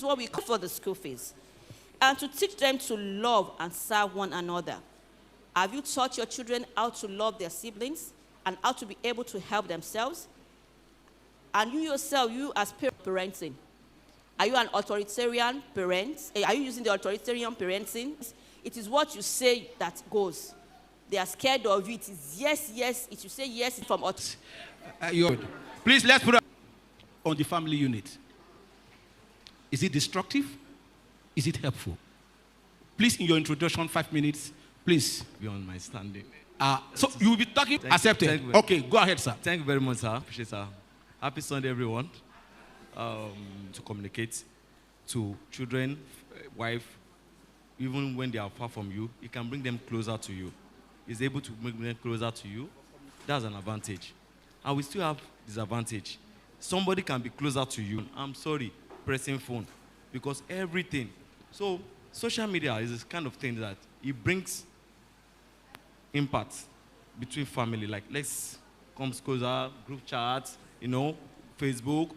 is what we call for the school fees. And to teach them to love and serve one another. Have you taught your children how to love their siblings and how to be able to help themselves? And you yourself, you as parenting, are you an authoritarian parent? Are you using the authoritarian parenting? It is what you say that goes. They are scared of you. It is yes, yes. If you say yes, it's from Please, let's put on the family unit. Is it destructive? Is it helpful? Please, in your introduction, 5 minutes, please. Beyond my standing. So you will be talking, accepted. Okay, go ahead, sir. Thank you very much, sir. Appreciate it, sir. Happy Sunday, everyone. To communicate to children, wife, even when they are far from you, it can bring them closer to you. It's able to bring them closer to you. That's an advantage. And we still have disadvantage. Somebody can be closer to you. I'm sorry, pressing phone. Because everything. So social media is this kind of thing that it brings impact between family. Like, let's come closer, group chats, Facebook.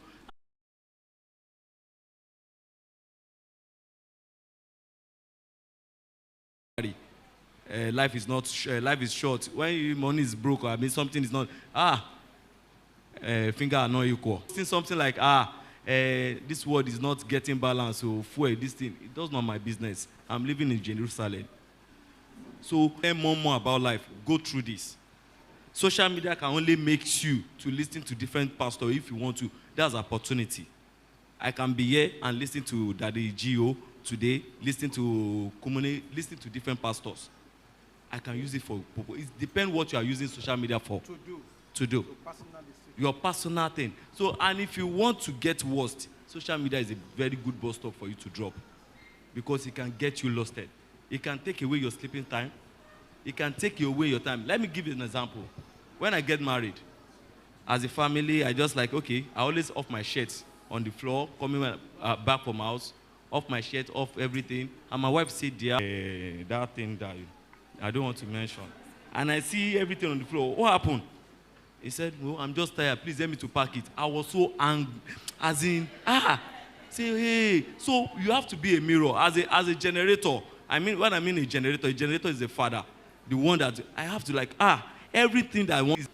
Life is short. When your money is broke, or something is not, finger are not equal. Something like, this world is not getting balanced, so fuel, this thing, it does not my business. I'm living in Jerusalem. So learn more about life. Go through this. Social media can only make you to listen to different pastors if you want to. That's opportunity. I can be here and listen to Daddy Gio today, listen to community, listen to different pastors. I can use it for purpose. It depends what you are using social media for. To do. Your personal thing. So, and if you want to get worst, social media is a very good bus stop for you to drop. Because it can get you lost. It can take away your sleeping time. It can take away your time. Let me give you an example. When I get married, as a family, I just like, okay, I always off my shirts on the floor, coming back from my house, off my shirt, off everything. And my wife said, dear, that thing that I don't want to mention. And I see everything on the floor. What happened? He said, no, I'm just tired. Please help me to pack it. I was so angry. As in, say, hey. So you have to be a mirror. As a generator. I mean, when I mean a generator is a father. The one that I have to everything that I want.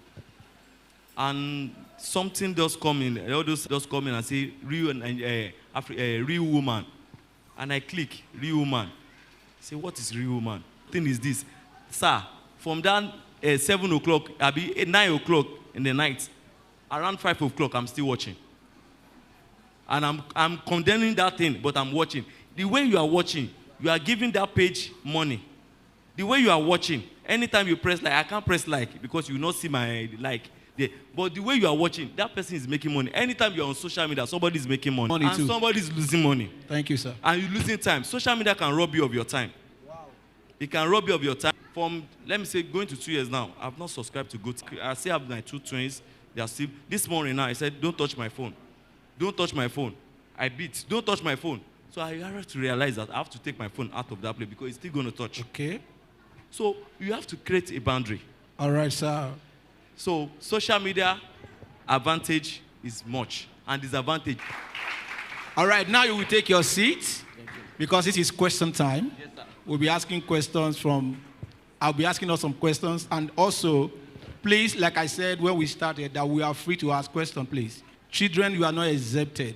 And something does come in. All those does come in and say, real woman. And I click, real woman. I say, what is real woman? Thing is this. Sir, from that 7 o'clock, I'll be 9 o'clock in the night. Around 5 o'clock, I'm still watching. And I'm condemning that thing, but I'm watching. The way you are watching, you are giving that page money. The way you are watching, anytime you press like, I can't press like because you will not see my like there. But the way you are watching, that person is making money. Anytime you're on social media, somebody is making money. And somebody is losing money. Thank you, sir. And you're losing time. Social media can rob you of your time. Wow. It can rob you of your time. From, let me say, going to 2 years now, I've not subscribed to Go. I still have my 2 twins. They are still, this morning now, I said, don't touch my phone. Don't touch my phone. I beat, don't touch my phone. So I have to realize that I have to take my phone out of that place because it's still going to touch. Okay. So you have to create a boundary. All right, sir. So social media advantage is much and disadvantage. All right, now you will take your seat because this is question time. Yes, sir. We'll be asking questions from, I'll be asking us some questions. And also, please, like I said when we started, that we are free to ask questions, please. Children, you are not exempted.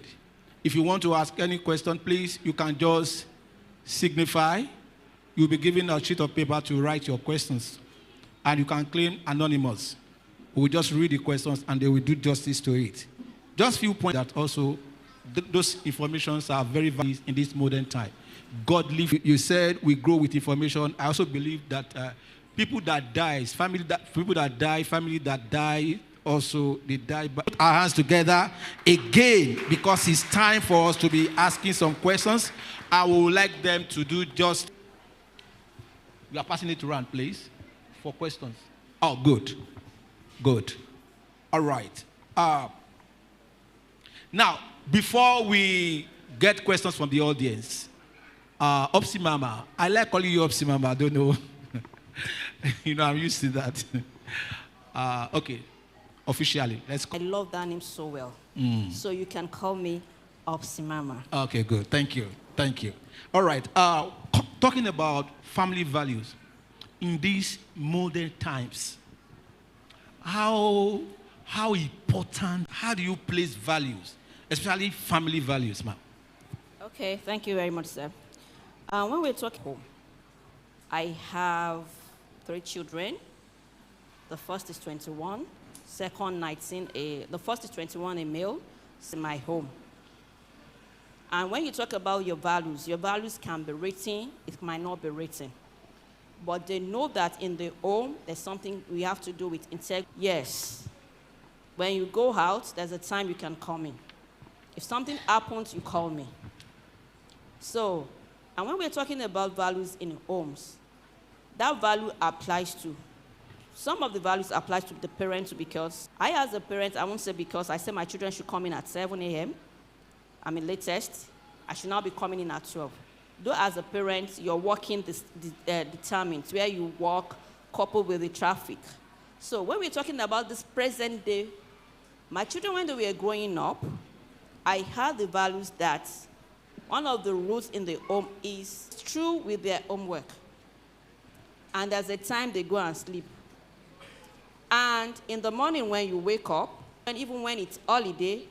If you want to ask any question, please, you can just signify. You'll be given a sheet of paper to write your questions. And you can claim anonymous. We will just read the questions and they will do justice to it. Just few points that also, those informations are very valuable in this modern time. Godly, you said we grow with information. I also believe that people that die, family that die, also they die. But put our hands together again because it's time for us to be asking some questions. I would like them to do just. You are passing it around, please, for questions. Oh, good. Good. All right. Now, before we get questions from the audience, Opsi Mama, I like calling you Opsi Mama, I don't know. You know, I'm used to that. Okay, officially, let's go. I love that name so well. So you can call me Opsimama. Okay, good. Thank you. Thank you. All right. Talking about family values in these modern times, how important, how do you place values, especially family values, ma'am? Okay, thank you very much, sir. When we're talking home, I have 3 children. The first is 21, second 19. The first is 21, a male. It's in my home. And when you talk about your values can be written, it might not be written. But they know that in the home, there's something we have to do with integrity. Yes. When you go out, there's a time you can call me. If something happens, you call me. So, and when we're talking about values in homes, that value applies to, some of the values apply to the parents because I as a parent, I won't say because I say my children should come in at 7 a.m. I'm in latest. I should not be coming in at 12. Though as a parent, your working determines where you walk coupled with the traffic. So when we're talking about this present day, my children, when they were growing up, I had the values that one of the rules in the home is true with their homework. And there's a time they go and sleep. And in the morning when you wake up, and even when it's holiday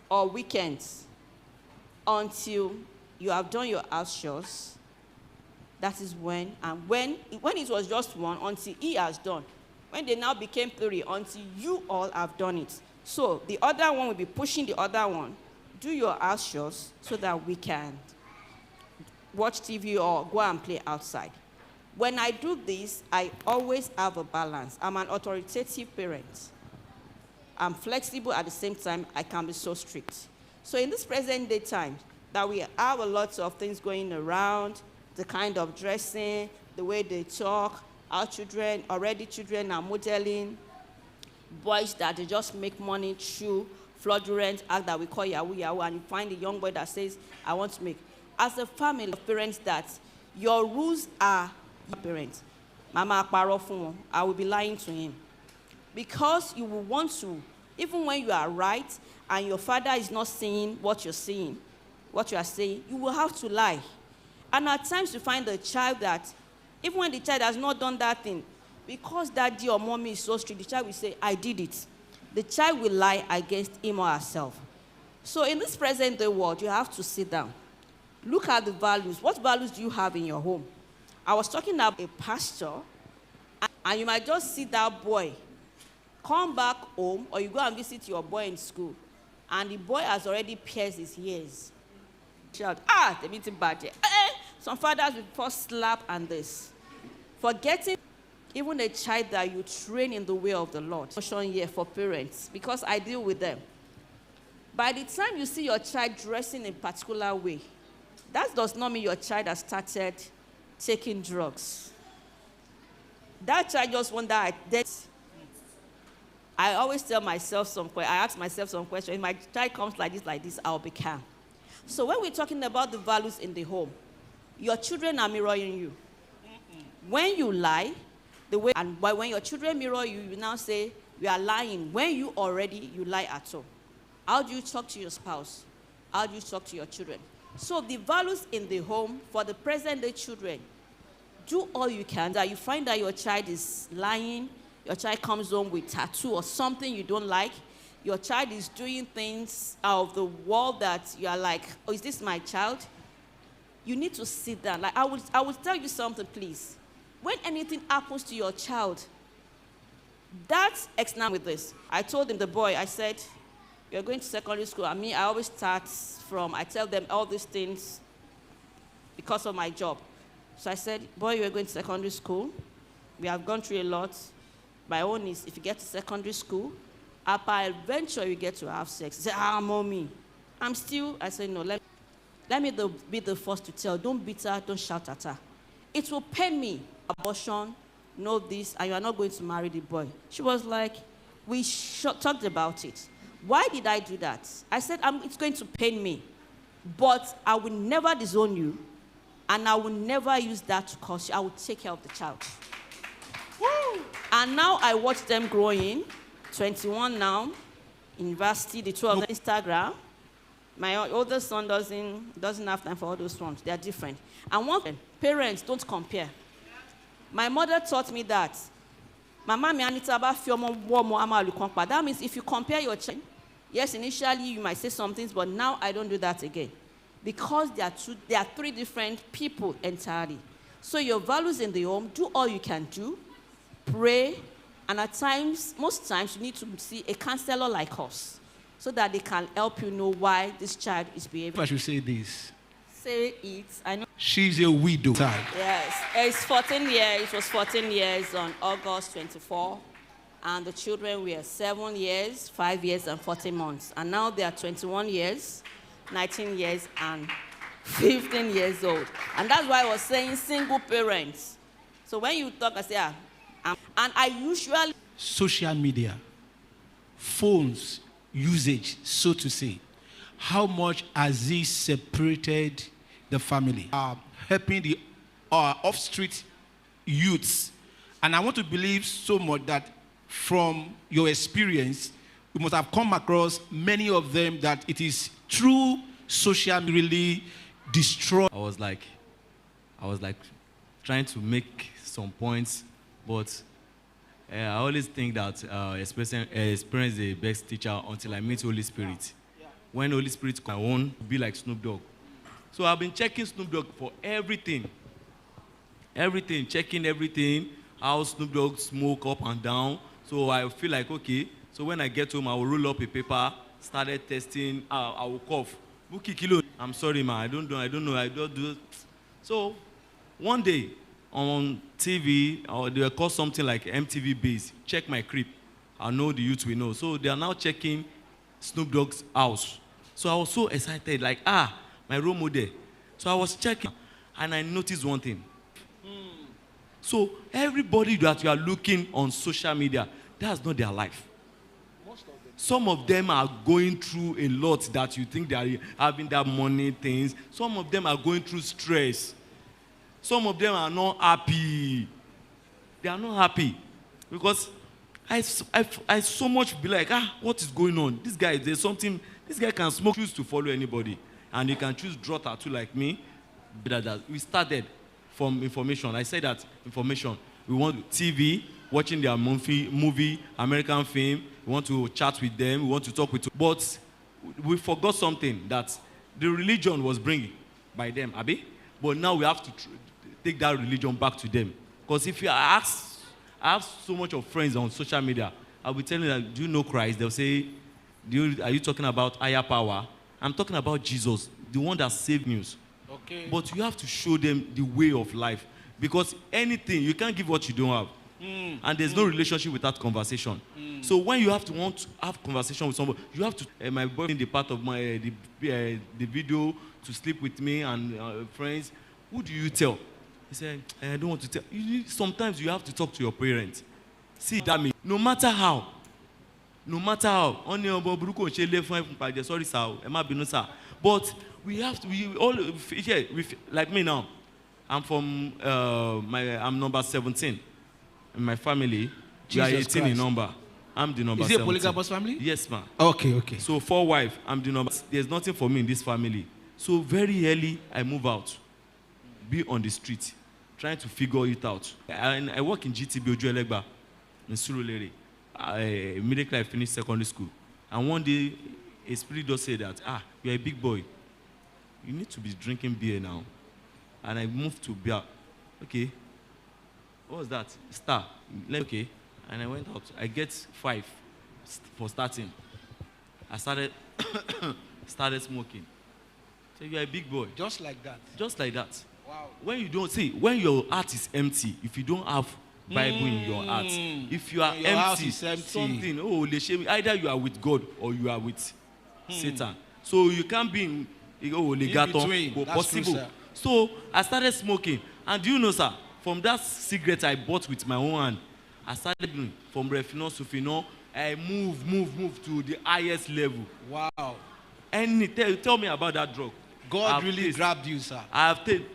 or weekends, until you have done your house chores, that is when, and when it was just 1, until he has done. When they now became 3, until you all have done it. So the other one will be pushing the other one. Do your house chores so that we can watch TV or go and play outside. When I do this, I always have a balance. I'm an authoritative parent. I'm flexible at the same time. I can be so strict. So in this present day time, that we have a lot of things going around, the kind of dressing, the way they talk, our children, already children are modeling, boys that they just make money through fraudulent act that we call Yahoo Yahoo, and you find a young boy that says, I want to make. As a family of parents that your rules are your parents. Mama akparo fun, I will be lying to him. Because you will want to, even when you are right, and your father is not saying what you're saying, what you are saying, you will have to lie. And at times you find the child that, even when the child has not done that thing, because daddy or mommy is so strict, the child will say, I did it. The child will lie against him or herself. So in this present day world, you have to sit down. Look at the values. What values do you have in your home? I was talking about a pastor, and you might just see that boy come back home, or you go and visit your boy in school, and the boy has already pierced his ears. Child, the meeting badge. Some fathers will first slap and this. Forgetting even a child that you train in the way of the Lord. Here for parents, because I deal with them. By the time you see your child dressing in a particular way, that does not mean your child has started taking drugs. That child just wants that. I always tell myself I ask myself some questions. If my child comes like this, I'll be calm. So when we're talking about the values in the home, your children are mirroring you. When you lie, when your children mirror you, you now say, you are lying. When you lie at all. How do you talk to your spouse? How do you talk to your children? So the values in the home for the present day children, do all you can. That you find that your child is lying, your child comes home with tattoo or something you don't like, your child is doing things out of the world that you are like, oh, is this my child? You need to sit down. Like I will tell you something, please. When anything happens to your child, that's example with this. I told him, the boy, I said, you're going to secondary school. I always start I tell them all these things because of my job. So I said, boy, you're going to secondary school. We have gone through a lot. My own is, if you get to secondary school, after eventually you get to have sex. He said, mommy. I said, no, let me be the first to tell. Don't beat her, don't shout at her. It will pain me. Abortion, know this, and you are not going to marry the boy. She was like, we talked about it. Why did I do that? I said, it's going to pain me, but I will never disown you, and I will never use that to cause you. I will take care of the child. Woo! And now I watch them growing, 21 now, university, the 12 Instagram. My oldest son doesn't have time for all those ones. They are different. And one parents don't compare. My mother taught me that. Mama mi anita ba fi omo wo mo amalu kan pa. That means if you compare your child, yes, initially you might say some things, but now I don't do that again. Because they are three different people entirely. So your values in the home, do all you can do, pray, and at times, most times, you need to see a counselor like us so that they can help you know why this child is behaving. I should say this. Say it. I know. She's a widow. Yes. It's 14 years. It was 14 years on August 24. And the children were 7 years, 5 years, and 14 months. And now they are 21 years, 19 years, and 15 years old. And that's why I was saying single parents. So when you talk, I say, and I usually... Social media, phones, usage, so to say. How much has it separated the family? Helping the off-street youths. And I want to believe so much that from your experience, you must have come across many of them that it is true social media really destroy. I was like trying to make some points, but I always think that experience is the best teacher until I meet Holy Spirit. When Holy Spirit comes, I won't be like Snoop Dogg. So I've been checking Snoop Dogg for everything. Checking everything, how Snoop Dogg smoke up and down. So I feel like, okay, so when I get home, I will roll up a paper, started testing, I will cough. I'm sorry, man, I don't know, I don't do it. So one day on TV, they will call something like MTV Base, check my crib. I know the youth will know. So they are now checking Snoop Dogg's house. So I was so excited, like, my role model. So I was checking, and I noticed one thing. So everybody that you are looking on social media, that's not their life. Some of them are going through a lot that you think they are having that money things. Some of them are going through stress. Some of them are not happy. They are not happy. Because I so much be like, what is going on? This guy, there's something, this guy can smoke, choose to follow anybody. And he can choose draw tattoo like me. We started from information. I said that information. We want TV, watching their movie, American film. We want to chat with them. We want to talk with them. But we forgot something that the religion was bringing by them, Abi. But now we have to take that religion back to them. Because if you ask, I have so much of friends on social media. I'll be telling them, do you know Christ? They'll say, are you talking about higher power? I'm talking about Jesus, the one that saved me. Okay. But you have to show them the way of life. Because anything, you can't give what you don't have. And there's no relationship without conversation. So when you want to have conversation with somebody, you have to, my boyfriend, the part of my the video to sleep with me and friends, who do you tell? He said, I don't want to tell. Sometimes you have to talk to your parents. See, that means, no matter how, sorry, sir, but we have to, like me now, I'm number 17 in my family. We are 18 Christ. In number. I'm the number 17. Is it a polygamous family? Yes, ma'am. Okay. So 4 wives, I'm the number. There's nothing for me in this family. So very early, I move out. Be on the street, trying to figure it out. I work in GTB Ojuelegba in Surulere. Immediately I finished secondary school. And one day, a spirit does say that, you're a big boy. You need to be drinking beer now. And I moved to beer. Okay. What was that? Star. Okay. And I went out. I get 5 for starting. I started smoking. So you're a big boy. Just like that. Just like that. Wow. When you don't see, when your heart is empty, if you don't have Bible in your heart, if you are empty, something, either you are with God or you are with Satan. So you can't be in between. Possible. True, so I started smoking. And do you know, sir, from that cigarette I bought with my own hand, I started doing from refinol to phenol, I move to the highest level. Wow. And tell me about that drug. God really grabbed you, sir. I have taken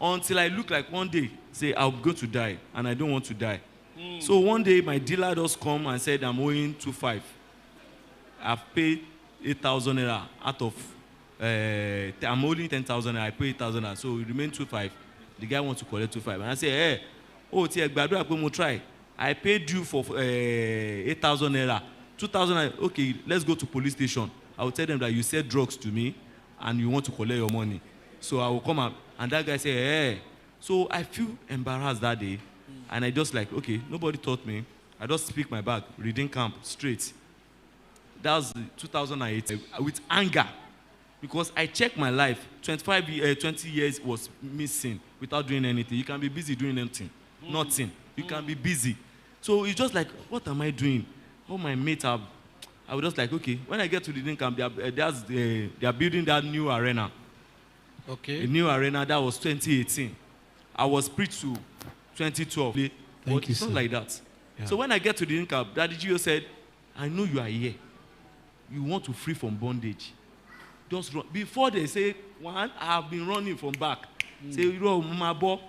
until I look like one day, say, I'm going to die, and I don't want to die. So one day, my dealer does come and said, I'm owing 2.5. I've paid 8,000 naira out of, I'm holding 10,000 naira, I pay 8,000 naira, so it remains 2,500. The guy wants to collect 2,500. And I say, hey, oh, Tia, try. I paid you for 8,000 naira. 2,000 naira, okay, let's go to police station. I will tell them that you said drugs to me and you want to collect your money. So I will come up, and that guy say, hey. So I feel embarrassed that day, and I just like, okay, nobody taught me. I just pick my bag, reading camp, straight. That was 2008, with anger, because I checked my life. 20 years was missing without doing anything. You can be busy doing anything, nothing. You can be busy. So it's just like, what am I doing? All my mates have. I was just like, okay. When I get to reading camp, they are building that new arena. Okay. A new arena, that was 2018. I was preached to 2012. But it's not like that. Yeah. So when I get to the camp, Daddy Gio said, I know you are here. You want to free from bondage. Just run. Before they say, one, I have been running from back. Say, you know, my boy.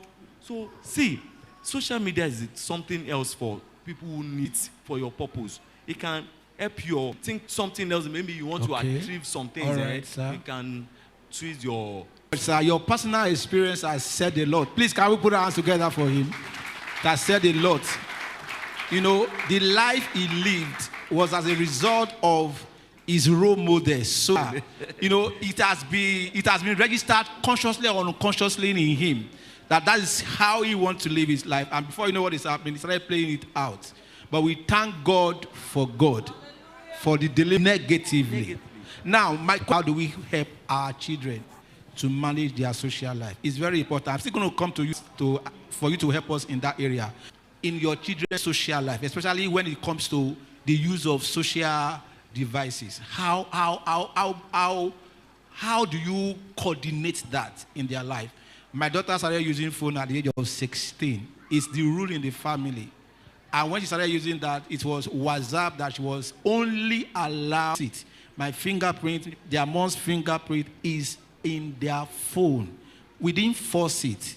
So, see, social media is something else for people who need it for your purpose. It can help you think something else. Maybe you want to achieve some things. Right, you can twist your... Sir, your personal experience has said a lot. Please, can we put our hands together for him? That said a lot. You know, the life he lived was as a result of his role models. So, you know, it has been registered consciously or unconsciously in him that is how he wants to live his life. And before you know what is happening, he started playing it out. But we thank God for the delivery negatively. Now, how do we help our children to manage their social life? It's very important. I'm still going to come to you for you to help us in that area. In your children's social life, especially when it comes to the use of social devices, how do you coordinate that in their life? My daughter started using phone at the age of 16. It's the rule in the family. And when she started using that, it was WhatsApp that she was only allowed it. My fingerprint, their mom's fingerprint is in their phone. We didn't force it.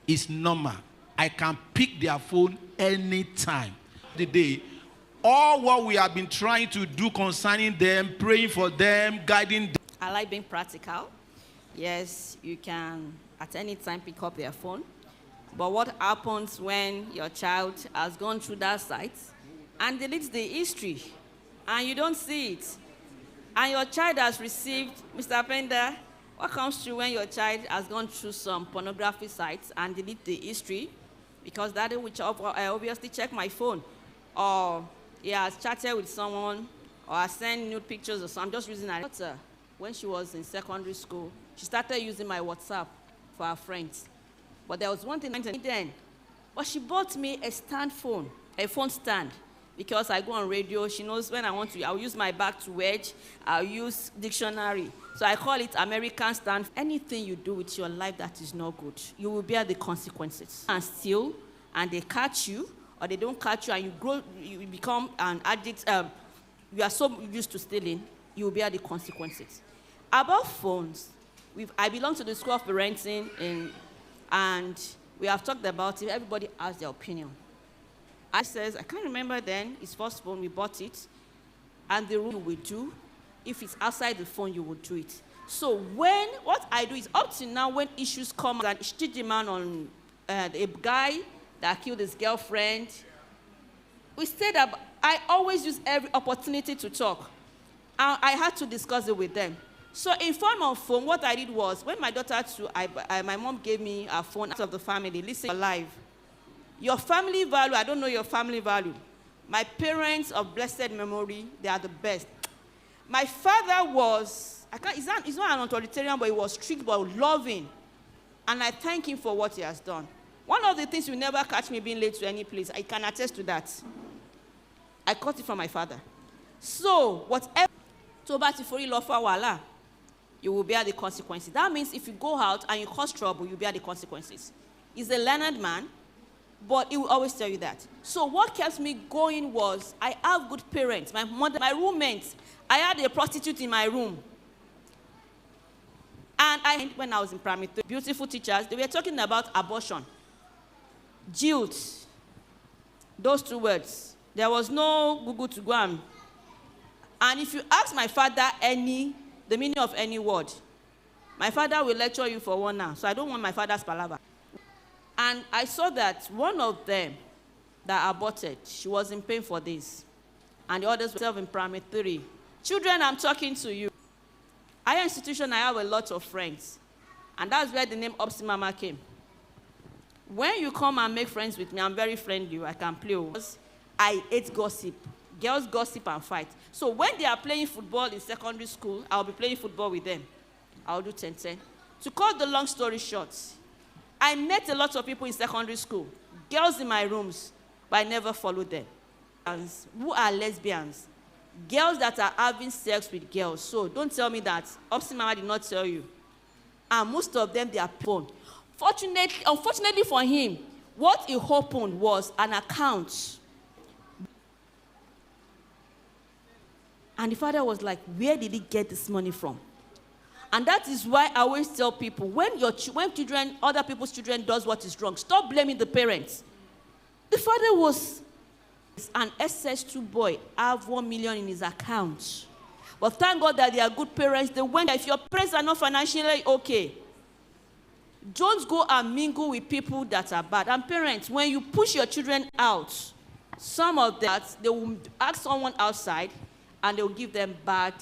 It's normal. I can pick their phone anytime. The day, all what we have been trying to do concerning them, praying for them, guiding them. I like being practical. Yes, you can at any time pick up their phone. But what happens when your child has gone through that site and deletes the history and you don't see it? And your child has received, Mr. Pender, what comes through when your child has gone through some pornography sites and delete the history? Because Daddy will obviously check my phone. Or he has chatted with someone, or I sent nude pictures or something. I'm just using her daughter. When she was in secondary school, she started using my WhatsApp for her friends. But there was one thing then. But she bought me a phone stand. Because I go on radio, she knows when I'll use my back to wedge, I'll use dictionary. So I call it American stand. Anything you do with your life that is not good, you will bear the consequences. And steal, and they catch you, or they don't catch you, and you become an addict, you are so used to stealing, you will bear the consequences. About phones, I belong to the School of Parenting, and we have talked about it. Everybody has their opinion. I says, I can't remember then, his first phone, we bought it, and the rule you will do, if it's outside the phone, you will do it. So what I do is, up to now, when issues come, and the man on a guy that killed his girlfriend, we said that I always use every opportunity to talk. I had to discuss it with them. So in form of phone, what I did was, when my daughter my mom gave me a phone out of the family, listen, alive. Your family value, I don't know your family value. My parents of blessed memory, they are the best. My father was, he's not an authoritarian, but he was strict but loving. And I thank him for what he has done. One of the things you never catch me being late to any place, I can attest to that. I caught it from my father. So, whatever, you will bear the consequences. That means if you go out and you cause trouble, you bear the consequences. He's a learned man, but he will always tell you that. So what kept me going was, I have good parents. My mother, my roommates, I had a prostitute in my room. And when I was in primary 3, beautiful teachers, they were talking about abortion. Guilt. Those two words. There was no Google to go and And if you ask my father the meaning of any word, my father will lecture you for 1 hour. So I don't want my father's palaver. And I saw that one of them that aborted, she was in pain for this. And the others were in primary 3. Children, I'm talking to you. Higher institution, I have a lot of friends. And that's where the name Opsi Mama came. When you come and make friends with me, I'm very friendly. I can play. I hate gossip. Girls gossip and fight. So when they are playing football in secondary school, I'll be playing football with them. I'll do 10-10. To cut the long story short, I met a lot of people in secondary school, girls in my rooms, but I never followed them. Who are lesbians? Girls that are having sex with girls. So don't tell me that Opsi Mama did not tell you. And most of them, they are porn. Unfortunately for him, what he opened was an account. And the father was like, where did he get this money from? And that is why I always tell people, when children, other people's children does what is wrong, stop blaming the parents. The father was an SS2 boy, have 1 million in his account. But thank God that they are good parents. They went, if your parents are not financially okay, don't go and mingle with people that are bad. And parents, when you push your children out, some of that, they will ask someone outside, and they will give them bad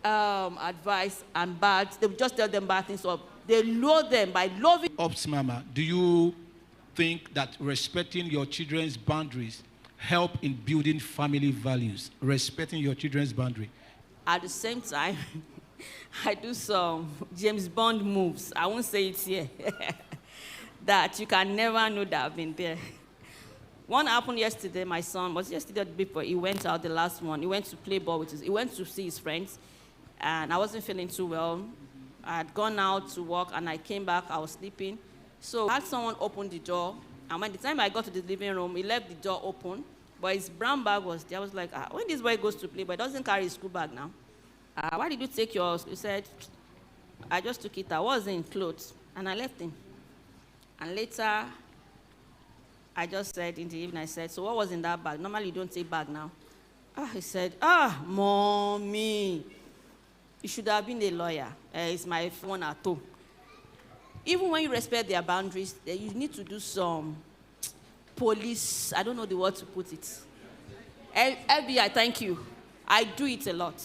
advice and they will just tell them bad things. So they lure them by loving. Opsi Mama, do you think that respecting your children's boundaries help in building family values? Respecting your children's boundary. At the same time, I do some James Bond moves. I won't say it here. That you can never know that I've been there. One happened yesterday. My son was yesterday before. He went out, the last one. He went to play ball with he went to see his friends. And I wasn't feeling too well. I had gone out to work, and I came back. I was sleeping. So I had someone open the door. And by the time I got to the living room, he left the door open. But his brown bag was there. I was like, when this boy goes to play, but he doesn't carry his school bag now. Why did you take yours? He said, I just took it. I was in clothes. And I left him. And later, I just said in the evening, I said, so what was in that bag? Normally, you don't take bag now. He said, Mommy, you should have been a lawyer. It's my phone at home. Even when you respect their boundaries, you need to do some police, I don't know the word to put it. FBI, thank you. I do it a lot.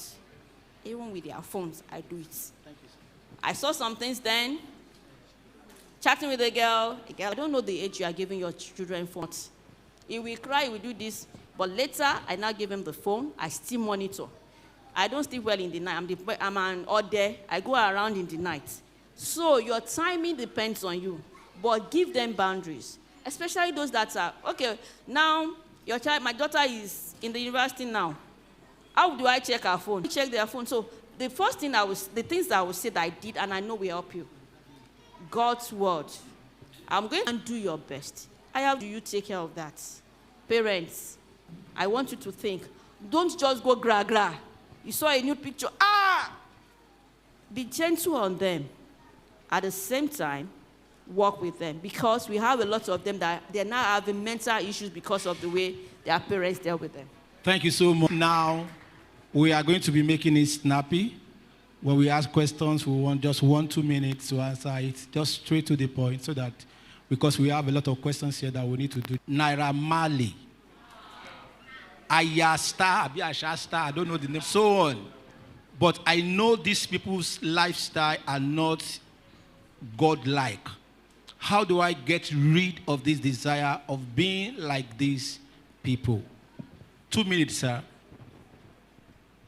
Even with their phones, I do it. Thank you, sir. I saw some things then. Chatting with a girl, I don't know the age you are giving your children phones. He will cry, he will do this. But later, I now give him the phone. I still monitor. I don't sleep well in the night. I'm an odd day. I go around in the night. So your timing depends on you. But give them boundaries. Especially those that are, okay, now your child, my daughter is in the university now. How do I check her phone? I check their phone. So the first thing the things that I will say that I did, and I know will help you. God's word. I'm going to do your best. How do you take care of that? Parents, I want you to think. Don't just go gra. You saw a new picture. Be gentle on them. At the same time, work with them. Because we have a lot of them that they're now having mental issues because of the way their parents dealt with them. Thank you so much. Now, we are going to be making it snappy. When we ask questions, we want just 1-2 minutes to answer it, just straight to the point, so that, because we have a lot of questions here that we need to do. Naira Marley, Ayasta, Abiashasta, I don't know the name, so on. But I know these people's lifestyle are not godlike. How do I get rid of this desire of being like these people? 2 minutes, sir.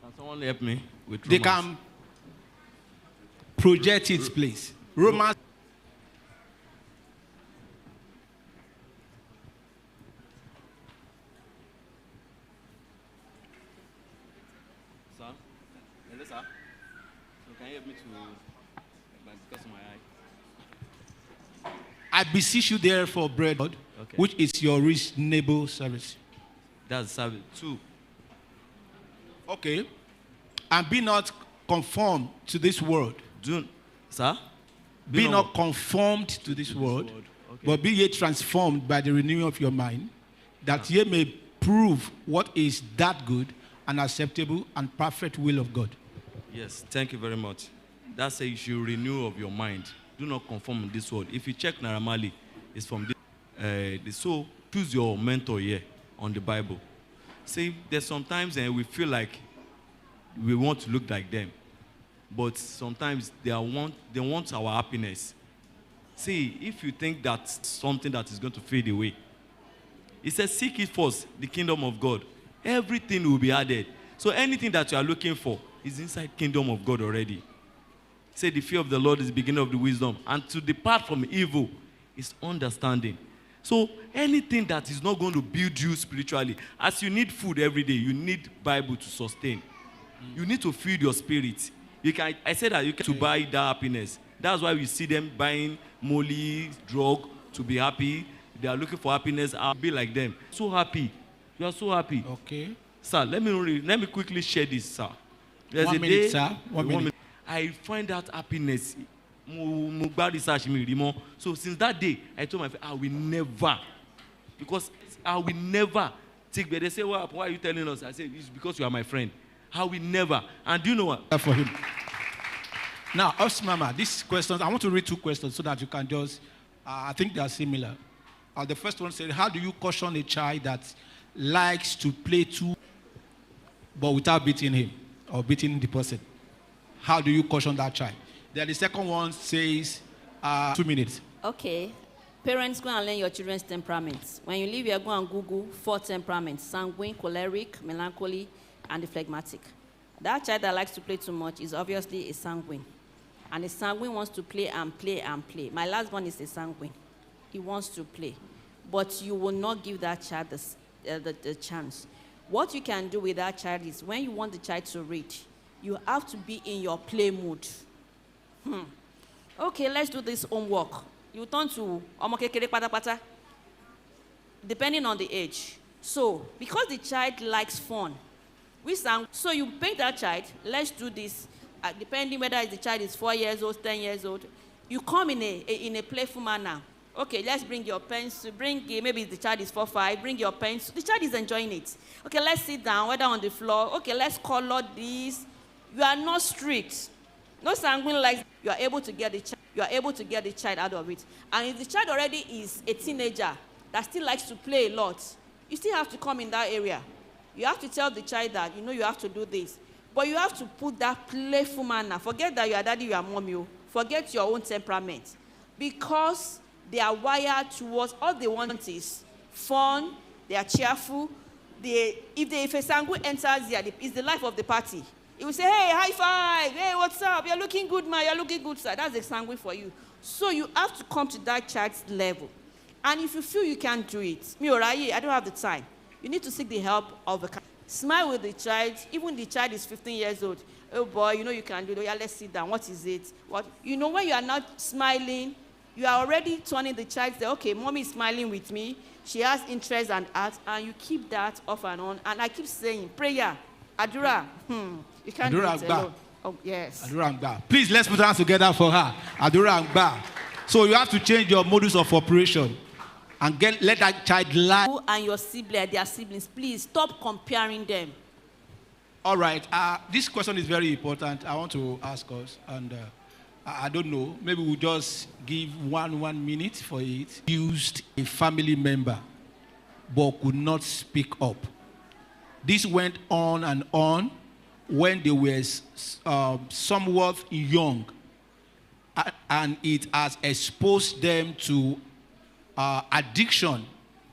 Can someone help me with Romans? They can project it, please. Romans. Sir? Hello, sir? So can you help me to, because of my eye? I beseech you therefore, brethren, Okay. which is your reasonable service. That's service. 2. Okay. And be not conformed to this world. Sir? Be not conformed to this world, okay. but be ye transformed by the renewing of your mind, that ye may prove what is that good and acceptable and perfect will of God. Yes, thank you very much. That's a you should renew of your mind. Do not conform in this world. If you check Naira Marley, it's from this. So choose your mentor here on the Bible. See, there's sometimes we feel like we want to look like them, but sometimes they want our happiness. See, if you think that's something that is going to fade away, it says, seek it first, the kingdom of God. Everything will be added. So anything that you are looking for is inside kingdom of God already. Say the fear of the Lord is the beginning of the wisdom, and to depart from evil is understanding. So anything that is not going to build you spiritually, as you need food every day, you need Bible to sustain. You need to feed your spirit. I said that you can to buy that happiness. That's why we see them buying molly, drug to be happy. They are looking for happiness. I'll be like them. So happy. You are so happy. Okay. Sir, let me quickly share this, sir. There's 1 a minute, day, sir. 1 minute. I find that happiness. So since that day, I told my friend, I will never. Because I will never take. But they say, well, why are you telling us? I said, it's because you are my friend. I will never. And do you know what? For him. Now, us, Mama, these questions, I want to read 2 questions so that you can just, I think they are similar. The first one said, how do you caution a child that likes to play too, but without beating him or beating the person? How do you caution that child? Then the second one says, 2 minutes. Okay. Parents, go and learn your children's temperaments. When you leave here, go and Google 4 temperaments: sanguine, choleric, melancholy, and the phlegmatic. That child that likes to play too much is obviously a sanguine. And a sanguine wants to play and play and play. My last one is a sanguine. He wants to play. But you will not give that child the chance. What you can do with that child is, when you want the child to read, you have to be in your play mood. Okay, let's do this homework. You turn to omokekere pata, depending on the age. So, because the child likes fun, so you paint that child, let's do this, depending whether the child is 4 years old, 10 years old. You come in a playful manner. Okay, let's bring your pencil, maybe the child is 4, 5, bring your pencil. The child is enjoying it. Okay, let's sit down, whether on the floor. Okay, let's color this. You are not strict. No sanguine likes. You are able to get the child out of it. And if the child already is a teenager that still likes to play a lot, you still have to come in that area. You have to tell the child that, you have to do this. But you have to put that playful manner. Forget that you are daddy, you are mommy. Forget your own temperament. Because they are wired towards, all they want is fun, they are cheerful. If a sanguine enters here, it's the life of the party. He will say, hey, high five, hey, what's up? You're looking good, man, you're looking good, sir. That's a sanguine for you. So you have to come to that child's level. And if you feel you can't do it, I don't have the time. You need to seek the help of a counselor. Smile with the child. Even the child is 15 years old. Oh boy, you can do it. Yeah, let's sit down. What is it? What? When you are not smiling, you are already turning the child. Say, okay, mommy is smiling with me. She has interest and art, and you keep that off and on. And I keep saying, prayer, Adura. You can't Adura do it alone. Oh, yes. Adura Angba. Please, let's put our hands together for her. Adura Angba. So you have to change your modus of operation and let that child lie. You and your their siblings, please stop comparing them. All right. This question is very important. I want to ask us, and I don't know. Maybe we'll just give one minute for it. Used a family member, but could not speak up. This went on and on when they were somewhat young, and it has exposed them to addiction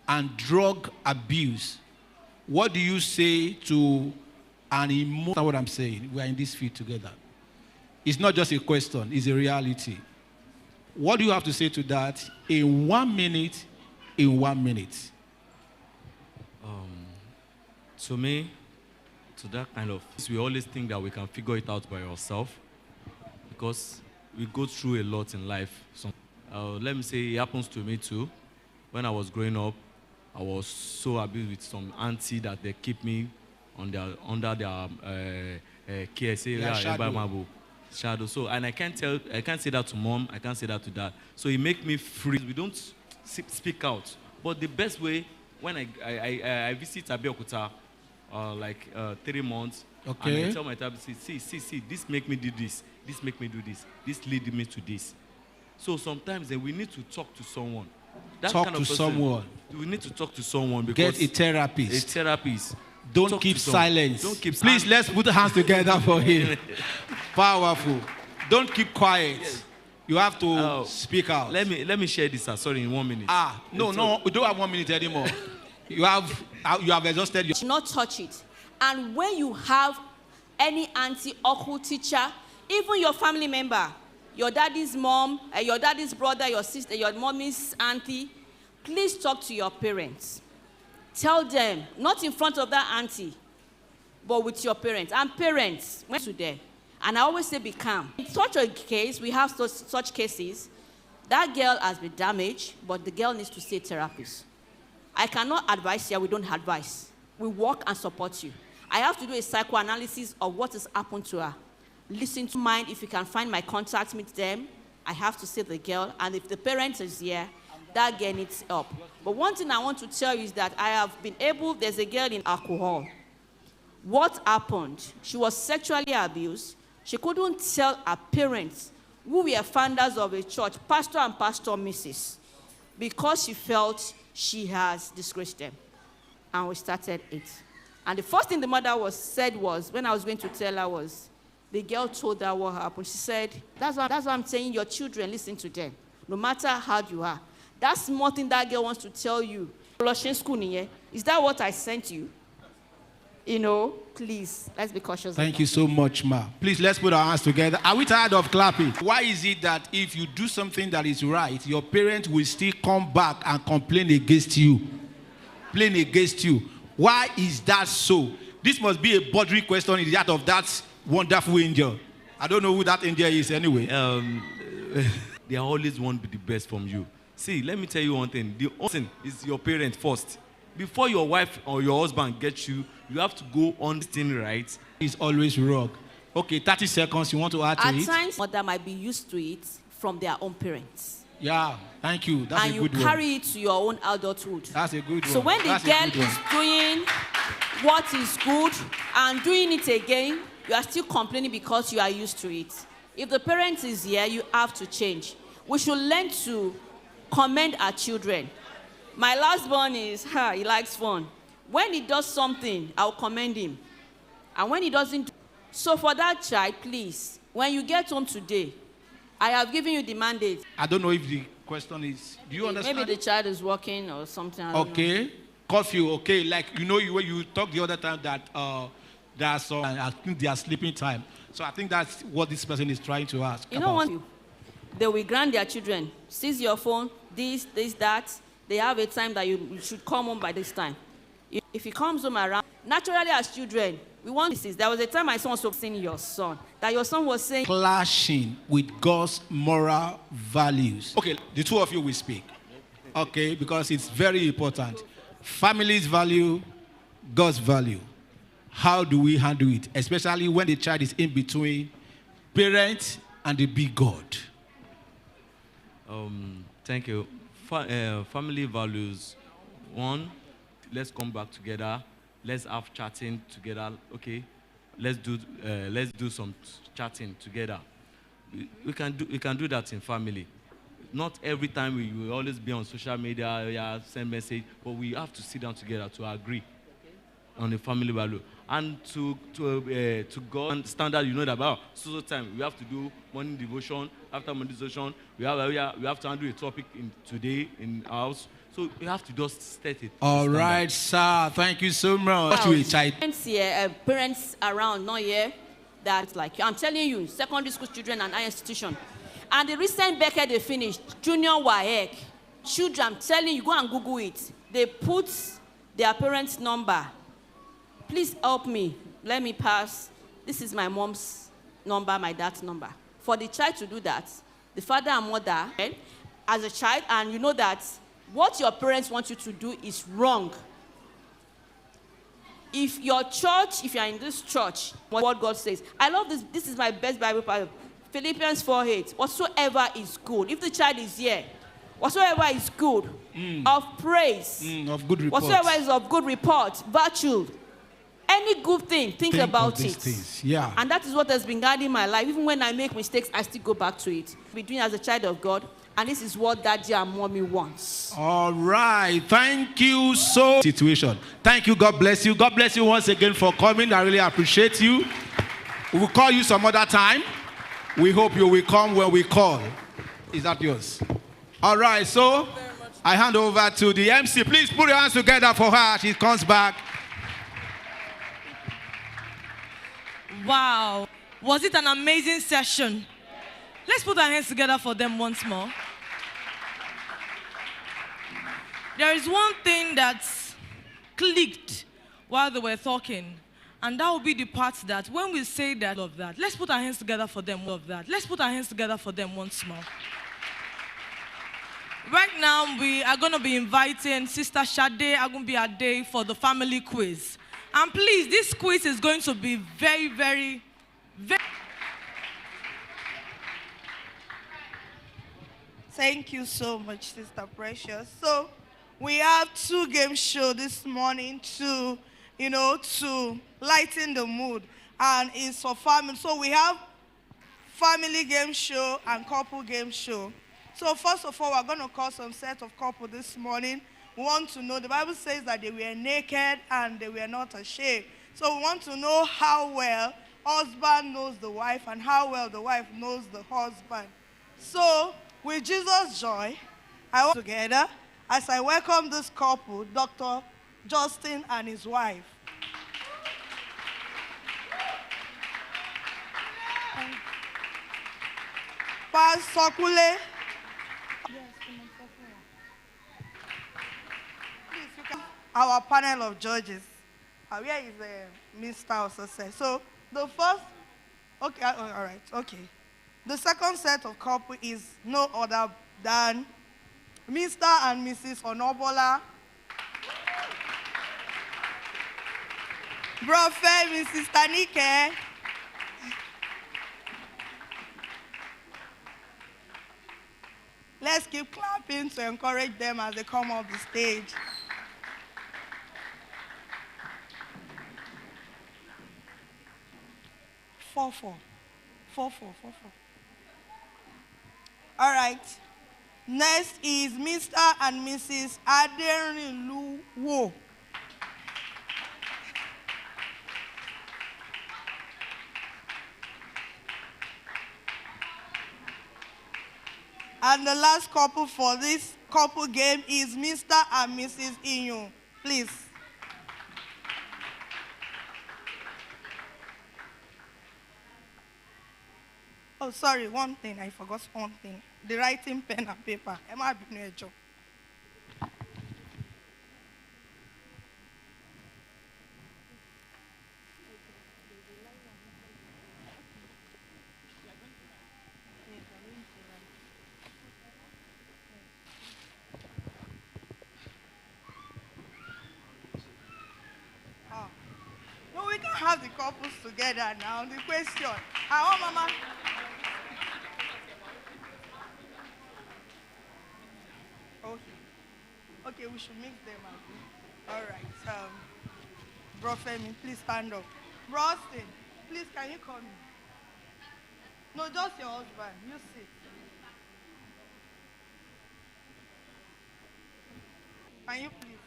and drug abuse. What do you say to an emotional? What I'm saying, we are in this field together. It's not just a question, it's a reality. What do you have to say to that in 1 minute, in 1 minute? To me, to that kind of, we always think that we can figure it out by ourselves, because we go through a lot in life. So, let me say it happens to me too. When I was growing up, I was so abused with some auntie that they keep me under their care. Say, shadow. So, and I can't say that to mom. I can't say that to dad. So it makes me free. We don't speak out. But the best way, when I visit Abeokuta, like 3 months. Okay. And I tell my therapist, see, this make me do this. This make me do this. This lead me to this. So sometimes we need to talk to someone. That Talk kind to of person, someone. We need to talk to someone because Get a therapist. A therapist. Don't Talk keep to someone. silence. Don't keep Please, silence. let's put hands together for him. Powerful. Don't keep quiet. Yes. You have to speak out. Let me share this. Sorry, in 1 minute. No, we don't have 1 minute anymore. You have exhausted your. Do not touch it. And when you have any auntie, uncle, teacher, even your family member, your daddy's mom, your daddy's brother, your sister, your mommy's auntie, please talk to your parents. Tell them, not in front of that auntie, but with your parents. And parents, went to them. And I always say be calm. In such a case, we have such cases, that girl has been damaged, but the girl needs to see a therapist. I cannot advise you, we don't advise. We work and support you. I have to do a psychoanalysis of what has happened to her. Listen to mine. If you can find my contact with them, I have to see the girl. And if the parent is here, that girl needs help. But one thing I want to tell you is that I have been able, there's a girl in alcohol. What happened? She was sexually abused. She couldn't tell her parents, who were founders of a church, pastor and pastor Mrs., because she felt she has disgraced them. And we started it. And the first thing the mother said was, when I was going to tell her was, the girl told her what happened. She said, that's why I'm saying, your children, listen to them. No matter how you are. That small thing that girl wants to tell you, is that what I sent you? You know, please, let's be cautious. Thank you so much, Ma. Please, let's put our hands together. Are we tired of clapping? Why is it that if you do something that is right, your parents will still come back and complain against you? Complain against you. Why is that so? This must be a boundary question in the heart of that wonderful angel. I don't know who that angel is anyway. They always want the best from you. See, let me tell you one thing. The only thing is your parent first. Before your wife or your husband gets you, you have to go on this thing right. It's always wrong. Okay, 30 seconds. You want to add to it? At times, mother might be used to it from their own parents. Yeah, thank you. That's a good one. And you carry it to your own adulthood. That's a good one. So when the girl is doing what is good and doing it again, you are still complaining because you are used to it. If the parent is here, you have to change. We should learn to commend our children. My last born is, he likes fun. When he does something, I'll commend him. And when he doesn't, so for that child, please, when you get home today, I have given you the mandate. I don't know if the question is, do you understand? Maybe the child is working or something. Okay. Curfew, okay. Like, you talked the other time that there are some, I think they are sleeping time. So I think that's what this person is trying to ask. You know what? They will grant their children, seize your phone, this, that. They have a time that you should come home by this time. If he comes home around, naturally as children, we want this. There was a time my son was saying your son, that your son was saying, clashing with God's moral values. Okay, the two of you will speak. Okay, because it's very important. Family's value, God's value. How do we handle it? Especially when the child is in between parents and the big God. Thank you. Family values. One, let's come back together. Let's have chatting together. Okay, let's do some chatting together. We can do that in family. Not every time we will always be on social media, send message, but we have to sit down together to agree on the family value. And to God standard, you know that about social time we have to do morning devotion. After morning devotion, we have to handle a topic today in our house. So we have to just state it. All right, sir. Thank you so much. Parents here, parents around, not here. That's like I'm telling you, secondary school children and higher institution. And the recent Beckett they finished, junior WAEC, children, I'm telling you, go and Google it. They put their parents' number. Please help me. Let me pass. This is my mom's number, my dad's number. For the child to do that, the father and mother, as a child, and you know that what your parents want you to do is wrong. If your church, if you're in this church, what God says, I love this. This is my best Bible part. Philippians 4:8. Whatsoever is good. If the child is here, whatsoever is good, of praise, of good report, whatsoever is of good report, virtue, Any good thing, think about of these it. things. Yeah. And that is what has been guiding my life. Even when I make mistakes, I still go back to it. Be doing as a child of God, and this is what Daddy and Mommy wants. All right. Thank you so situation. Thank you. God bless you. God bless you once again for coming. I really appreciate you. We will call you some other time. We hope you will come when we call. Is that yours? All right. So I hand over to the MC. Please put your hands together for her. She comes back. Wow. Was it an amazing session? Let's put our hands together for them once more. There is one thing that's clicked while they were talking, and that will be the part that when we say that, of that, let's put our hands together for them, of that. Let's put our hands together for them once more. Right now, we are going to be inviting Sister Shade Agumbi-Ade for the family quiz. And please, this quiz is going to be very, very, very... Thank you so much, Sister Precious. So, we have 2 game shows this morning to, to lighten the mood. And it's for family. So, we have family game show and couple game show. So, first of all, we're going to call some set of couple this morning. We want to know, the Bible says that they were naked and they were not ashamed. So, we want to know how well husband knows the wife and how well the wife knows the husband. So, with Jesus' joy, I want together as I welcome this couple, Dr. Justin and his wife. Pastor Kule. Our panel of judges. Where is Mr. of Success? So the first, okay, all right, okay. The second set of couple is no other than Mr. and Mrs. Onobola, Prophet Mrs. Tanike, let's keep clapping to encourage them as they come off the stage. Four. All right. Next is Mr. and Mrs. Aderinluwo. And the last couple for this couple game is Mr. and Mrs. Inyo. Please. Oh, sorry, one thing. I forgot one thing. The writing pen and paper. Emma Binuejo. No, we can have the couples together now. The question. I want Mama. Okay, we should mix them up. All right. Bro Femi, please stand up. Bro Austin, please, can you come in? No, just your husband. You sit. Can you please?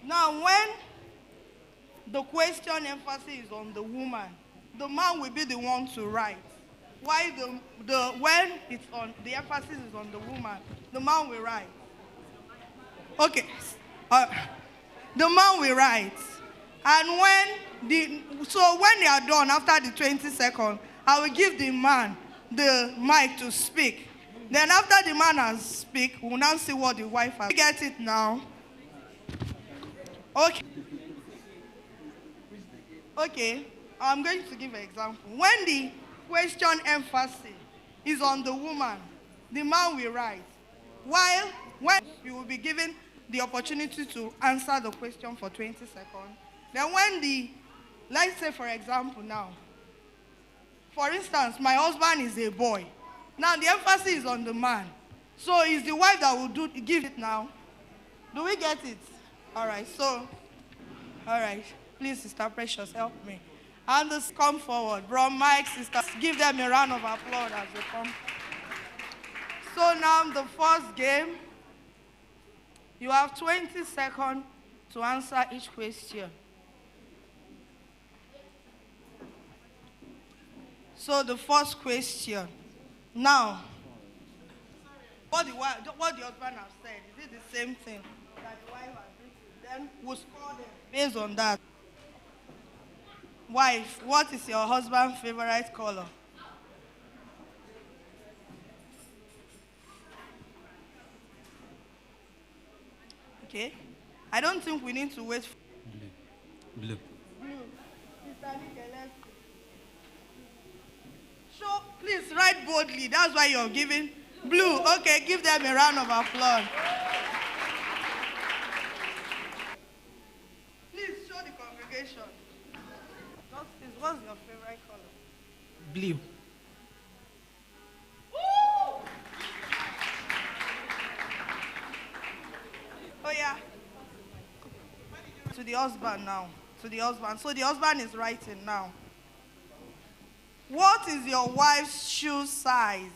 Now, when the question emphasis is on the woman, the man will be the one to write. Why when it's on the emphasis is on the woman, the man will write. Okay, the man will write, and when they are done after the 20 seconds, I will give the man the mic to speak. Then after the man has speak, we'll now see what the wife has. Get it now? Okay. Okay, I'm going to give an example. When the question emphasis is on the woman, the man will write. While when you will be given the opportunity to answer the question for 20 seconds. Then when let's say for example now, for instance, my husband is a boy. Now the emphasis is on the man. So it's the wife that will give it now. Do we get it? All right, all right. Please, Sister Precious, help me. And just come forward. Bro, Mike, sisters, give them a round of applause as they come. So now the first game, you have 20 seconds to answer each question. So the first question. Now, what the husband has said, is it the same thing that the wife has written? Then we'll score them based on that. Wife, what is your husband's favorite color? Okay. I don't think we need to wait for Blue. So please write boldly. That's why you're giving blue. Okay, give them a round of applause. Please show the congregation. What's your favorite color? Blue. Oh yeah. To the husband now. To the husband. So the husband is writing now. What is your wife's shoe size?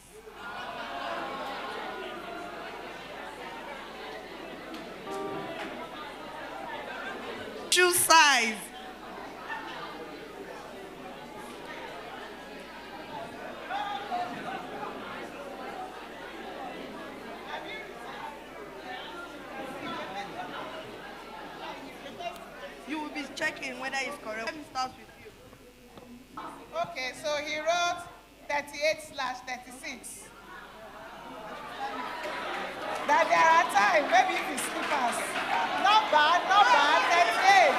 Shoe size. You will be checking whether it's correct. Let me start with you. Okay, so he wrote 38/36. That there are times, maybe if he slippers. Not bad, 38.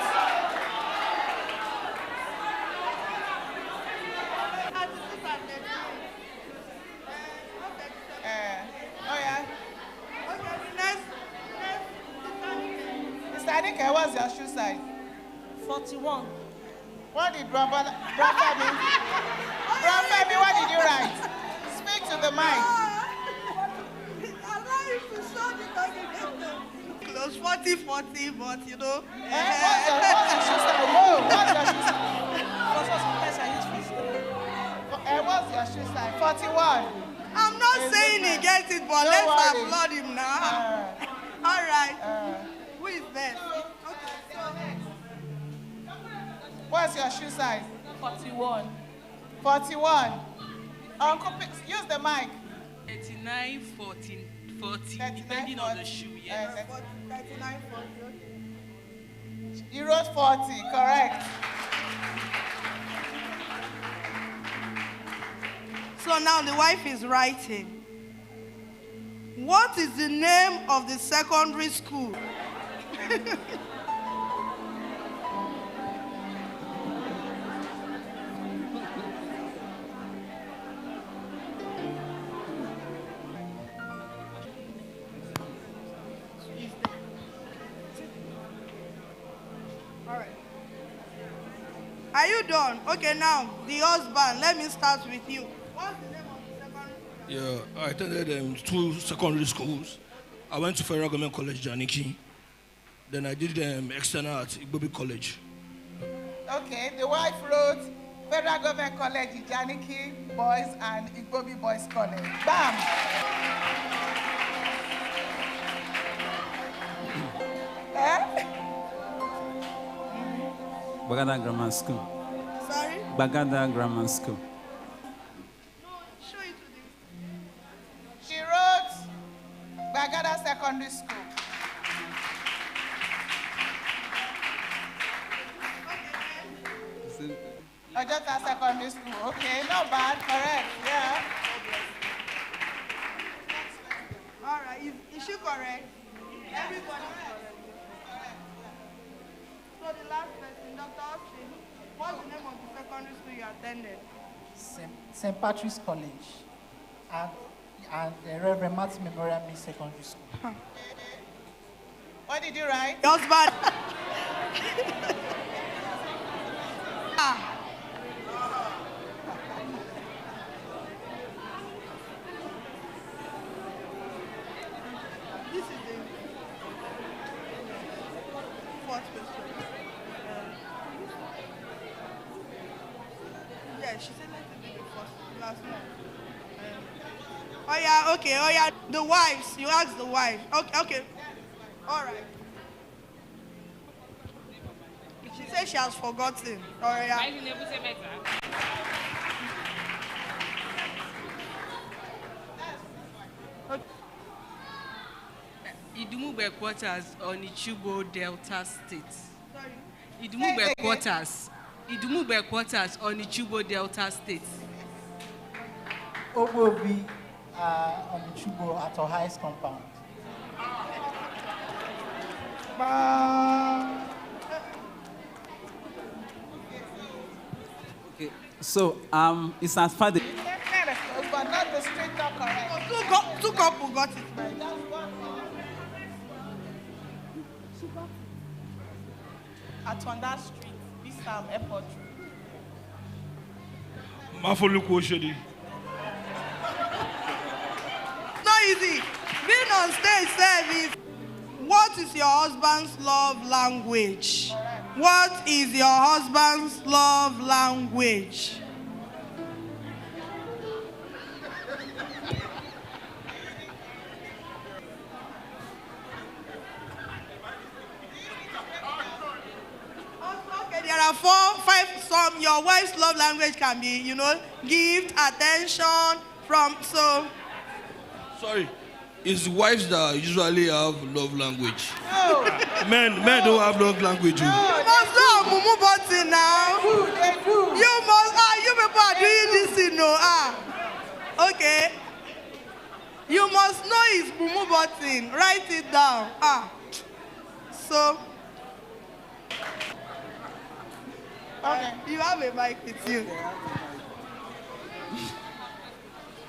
Oh yeah. Okay, next. Mr. Adike, what's your shoe size? 41. What did Brother Femi? Brother Femi, what did you write? Speak to the mic. Allow you to show the congregation. Close 40, but you know. What's your shoe size? What's your shoe size? What's your shoe size? 41. I'm not saying he gets it, but let's applaud him now. All right. Who is best? Okay, so what's your shoe size? 41. 41. Uncle, use the mic. 39, 40, 39, depending on the shoe, yes. 39, 40, okay. You wrote 40, correct. So now the wife is writing. What is the name of the secondary school? All right. Are you done? Okay, now the husband. Let me start with you. What's the name of the secondary school? Yeah, I attended 2 secondary schools. I went to Federal Government College, Janiki. Then I did external at Igbobi College. Okay, the wife wrote Federal Government College, Janiki Boys and Igbobi Boys College. Bam! Bagada Grammar School. Sorry? Bagada Grammar School. No, show it to the. She wrote Bagada Secondary School. Ojota Secondary School. Okay, not bad, correct, yeah. Is she correct? Everybody is correct. So the last person, Dr. Austin, what's the name of the secondary school you attended? St. Patrick's College and the Reverend Martin Memorial Miss Secondary School. What did you write? Your husband. This is the fourth question. Yeah, she said let's do the first, last one. Oh yeah, okay, oh yeah. The wives, you ask the wife. Okay, okay. All right. She said she has forgotten. Oh yeah. Idumugbe quarters on Ichubo Delta State. Sorry. Idumugbe quarters. Idumugbe quarters on Ichubo Delta State. Obobi on the Chubo at our highest compound. Okay. So, it's not father. But not the street not correct. Two couple got it right. At on that street, this airport. Mafoluku Oshodi. Not easy. Being on stage service. What is your husband's love language? What is your husband's love language? Okay, there are 4, 5. Some your wife's love language can be, gift, attention, so. Sorry. It's wives that usually have love language. No. Men don't have love language. No, You must do a mumu button now. they do. You must, you people are doing this, Okay. You must know his mumu button. Write it down. So. Okay. You have a mic with you.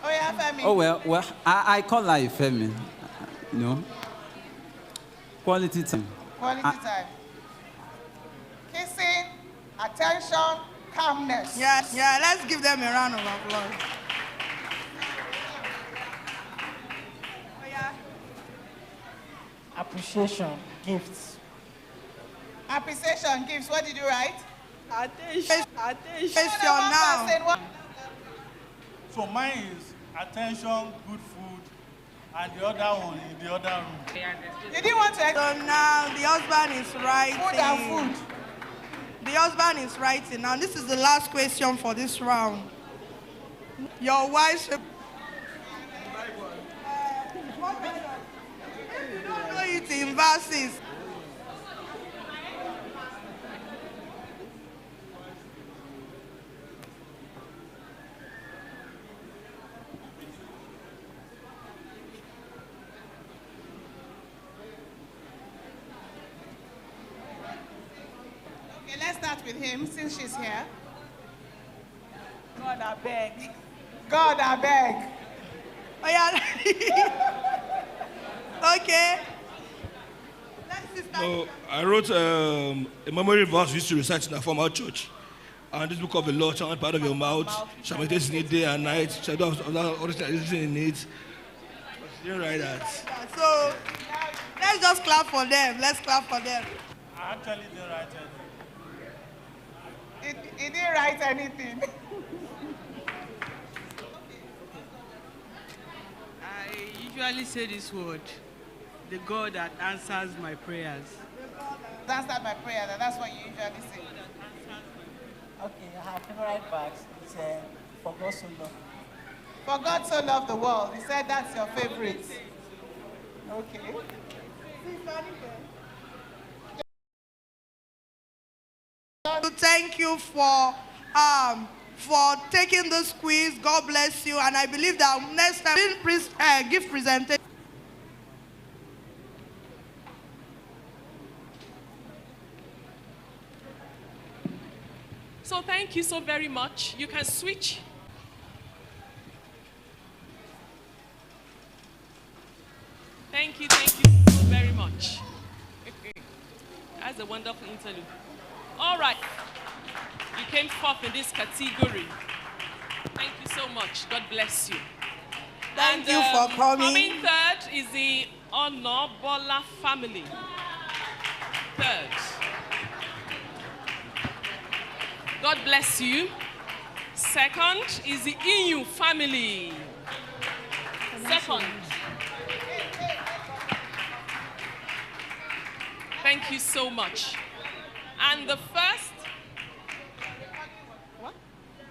Oh yeah, Femi. Oh, well, I call her Femi. Quality time. Quality time. Kissing, attention, calmness. Yeah, let's give them a round of applause. Oh yeah. Appreciation, gifts. Appreciation, gifts. What did you write? Attention now. So mine is attention, good food, and the other one in the other room. You didn't want to. So now the husband is writing. Food and food. The husband is writing. Now this is the last question for this round. Your wife. If you don't know it in verses. Let's start with him since she's here. God, I beg. God, I beg. Oh, yeah. Okay. No, I wrote a memory verse we used to recite in a former church. And this book of the law shall not part of your mouth, shall meditate in it day and night, shall do all this in it. She didn't write that. So, let's just clap for them. Let's clap for them. I actually didn't write anything. He didn't write anything. I usually say this word, the God that answers my prayers. That's not my prayer, that's what you usually say. Okay, I have favorite verse. It's for God so loved. For God so loved the world. He said that's your favorite. Okay. Thank you for taking this quiz. God bless you. And I believe that next time, gift presentation. So thank you so very much. You can switch. Thank you so very much. That's a wonderful interlude. All right. You came fourth in this category. Thank you so much. God bless you. Thank you for coming. Coming third is the Onobola family. Third. God bless you. Second is the Inyu family. Second. Thank you so much. And the first